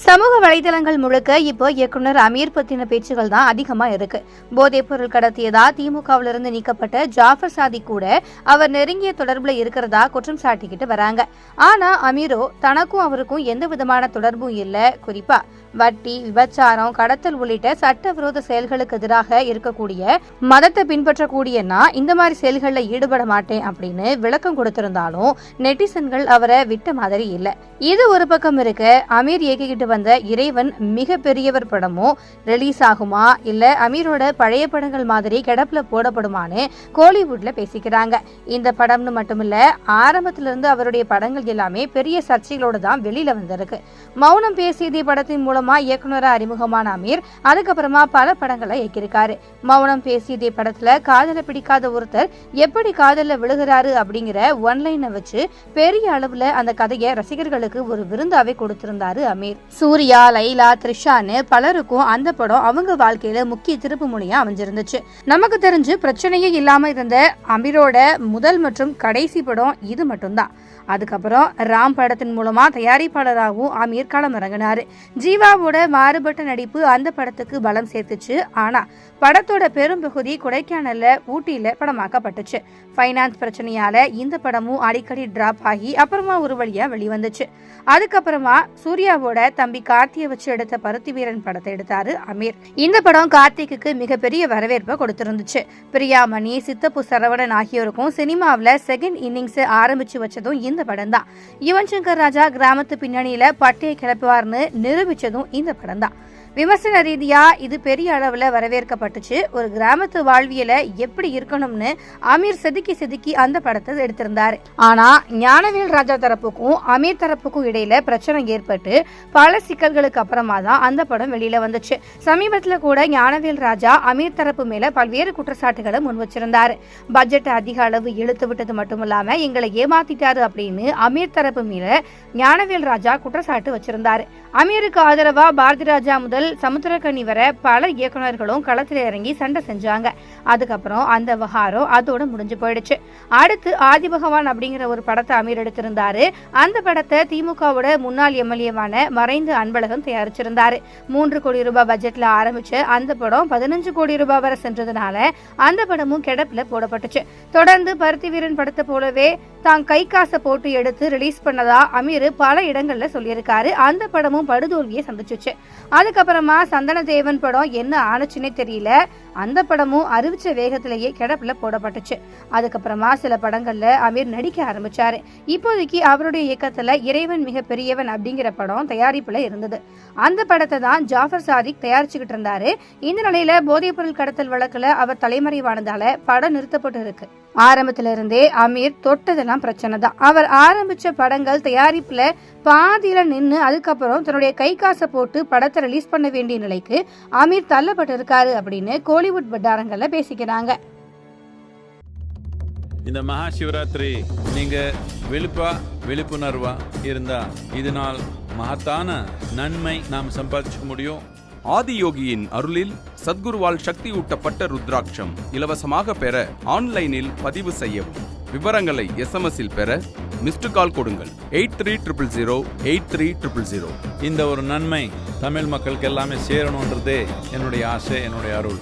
சமூக வலைதளங்கள் முழுக்க இப்போ இயக்குனர் அமீர் பத்தின பேச்சுகள் தான் அதிகமா இருக்கு. போதைப் பொருள் கடத்தியதா திமுகவிலிருந்து நீக்கப்பட்ட ஜாஃபர் சாதிக் கூட அவர் நெருங்கிய தொடர்புல இருக்கிறதா குற்றம் சாட்டிக்கிட்டு வராங்க. ஆனா அமீரோ தனக்கும் அவருக்கும் எந்த விதமான தொடர்பும் இல்ல. குறிப்பா வட்டி, விபச்சாரம், கடத்தல் உள்ளிட்ட சட்டவிரோத செயல்களுக்கு எதிராக இருக்கக்கூடிய மதத்தை பின்பற்றக்கூடிய நான் இந்த மாதிரி செயல்களில் ஈடுபட மாட்டேன் அப்படின்னு விளக்கம் கொடுத்திருந்தாலும் நெட்டிசன்கள் அவரை விட்ட மாதிரி இல்ல. இது ஒரு பக்கம் இருக்க, அமீர் இயக்கிக்கிட்டு வந்த இறைவன் மிக பெரியவர் படமும் ரிலீஸ் ஆகுமா இல்ல அமீரோட பழைய படங்கள் மாதிரி கிடப்புல போடப்படுமான்னு கோலிவுட்ல பேசிக்கிறாங்க. இந்த படம்னு மட்டுமில்ல, ஆரம்பத்தில இருந்து அவருடைய படங்கள் எல்லாமே பெரிய சர்ச்சைகளோட தான் வெளியில வந்திருக்கு. மௌனம் பேசியதே படத்தின் மூலமா இயக்குனரா அறிமுகமான அமீர் அதுக்கப்புறமா பல படங்களை இயக்கியிருக்காரு. மௌனம் பேசியதே படத்துல காதல பிடிக்காத ஒருத்தர் எப்படி காதல்ல விழுகிறாரு அப்படிங்கிற ஒன்லைனை வச்சு பெரிய அளவுல அந்த கதையை ரசிகர்களுக்கு ஒரு விருந்தாவே கொடுத்திருந்தாரு அமீர். சூர்யா, லைலா, த்ரிஷான்னு பலருக்கும் அந்த படம் அவங்க வாழ்க்கையில முக்கிய திருப்பு முனையா அமைஞ்சிருந்துச்சு. நமக்கு தெரிஞ்சு பிரச்சனையே இல்லாம இருந்த அமீரோட முதல் மற்றும் கடைசி படம் இது மட்டும்தான். அதுக்கப்புறம் ராம் படத்தின் மூலமா தயாரிப்பாளராகவும் அமீர் களம் இறங்கினாரு. ஜீவாவோட மாறுபட்ட நடிப்பு அந்த படத்துக்கு பலம் சேர்த்துச்சு. ஆனா படத்தோட பெரும் பகுதி கொடைக்கானல்ல, ஊட்டியில படமாக்கப்பட்டுச்சு. பைனான்ஸ் பிரச்சனையால இந்த படமும் அடிக்கடி டிராப் ஆகி அப்புறமா ஒரு வழியா வெளிவந்துச்சு. அதுக்கப்புறமா சூர்யாவோட தம்பி கார்த்தியை வச்சு எடுத்த பருத்தி வீரன் படத்தை எடுத்தாரு அமீர். இந்த படம் கார்த்திக்கு மிகப்பெரிய வரவேற்பை கொடுத்திருந்துச்சு. பிரியாமணி, சித்தப்பு சரவணன் ஆகியோருக்கும் சினிமாவில செகண்ட் இன்னிங்ஸ் ஆரம்பிச்சு வச்சதும் இந்த படம் தான். யுவன் சங்கர் ராஜா கிராமத்து பின்னணியில பட்டையை கிளப்புவார்னு நிரூபிச்சதும் இந்த படம் தான். விமர்சன ரீதியா இது பெரிய அளவுல வரவேற்கப்பட்டுச்சு. ஒரு கிராமத்து வாழ்வியல எப்படி இருக்கணும்னு அமீர் செதுக்கி அந்த படத்தை எடுத்திருந்தாரு. ஆனா ஞானவேல் ராஜா தரப்புக்கும் அமீர் தரப்புக்கும் இடையில பிரச்சனை ஏற்பட்டு பல சிக்கல்களுக்கு அப்புறமா தான் அந்த படம் வெளியில வந்துச்சு. சமீபத்துல கூட ஞானவேல் ராஜா அமீர் தரப்பு மேல பல்வேறு குற்றச்சாட்டுகளை முன் வச்சிருந்தாரு. பட்ஜெட் அதிக அளவு இழுத்து விட்டது மட்டுமில்லாம எங்களை ஏமாத்திட்டாரு அப்படின்னு அமீர் தரப்பு மேல ஞானவேல் ராஜா குற்றச்சாட்டு வச்சிருந்தாரு. அமீருக்கு ஆதரவா பாரதி ராஜா முதல் சமுத்திரக்கனி வர பல இயக்குநர்களும் களத்தில் இறங்கி சண்டை செஞ்சாங்க. அதுக்கப்புறம் அந்த விவகாரம் அதோட முடிஞ்சு போயிடுச்சு. அடுத்து ஆதி பகவான் அப்படிங்கிற ஒரு படத்தை அமீர் எடுத்திருந்தாரு. அந்த படத்தை திமுகவோட முன்னாள் எம்எல்ஏவான மறைந்த அன்பழகன் தயாரிச்சிருந்தாரு. 3 கோடி ரூபாய் பட்ஜெட்ல ஆரம்பிச்ச அந்த படம் 15 கோடி ரூபாய் வரை சென்றதுனால அந்த படமும் கிடப்புல போடப்பட்டுச்சு. தொடர்ந்து பருத்தி வீரன் படத்தை போலவே தான் கை காசை போட்டு எடுத்து ரிலீஸ் பண்ணதா அமீர் பல இடங்கள்ல சொல்லியிருக்காரு. அந்த படமும் படுதோல்வியை சந்திச்சுச்சு. அதுக்கப்புறமா சந்தன தேவன் படம் என்ன ஆனச்சுன்னே தெரியல. அந்த படமும் அறிவிச்ச வேகத்திலேயே கிடப்புல போடப்பட்டுச்சு. அதுக்கப்புறமா சில படங்கள்ல அமீர் நடிக்க ஆரம்பிச்சாரு. இப்போதைக்கு அவருடைய இயக்கத்துல இறைவன் மிக பெரியவன் அப்படிங்கிற படம் தயாரிப்புல இருந்தது. அந்த படத்தை தான் ஜாஃபர் சாதிக் தயாரிச்சுக்கிட்டு இருந்தாரு. இந்த நிலையில போதைப் பொருள் கடத்தல் வழக்குல அவர் தலைமறைவானதால படம் நிறுத்தப்பட்டு இருக்கு. ஆரம்பத்தில இருந்தே அமீர் தொட்டதெல்லாம் பிரச்சனை தான். அவர் ஆரம்பிச்ச படங்கள் தயாரிப்புல பாதியில நின்று அதுக்கப்புறம் தன்னுடைய கை காசை போட்டு படத்தை ரிலீஸ் பண்ண வேண்டிய நிலைக்கு அமீர் தள்ளப்பட்டு இருக்காரு அப்படின்னு கோலிவுட் வட்டாரங்கள்ல பேசிக்கிறாங்க. இந்த மகா சிவராத்திரி நீங்க விழிப்புணர்வா இருந்தா இதனால் மகத்தான நன்மை நாம் சம்பாதிச்சுக்க முடியும். ஆதியோகியின் அருளில் சத்குருவால் சக்தி ஊட்டப்பட்ட ருத்ராட்சம் இலவசமாக பெற ஆன்லைனில் பதிவு செய்யவும். விவரங்களை SMS-இல் பெற மிஸ்டு கால் கொடுங்கள் 8300083000. இந்த ஒரு நன்மை தமிழ் மக்களுக்கு எல்லாமே சேரணுன்றதே என்னுடைய ஆசை, என்னுடைய அருள்.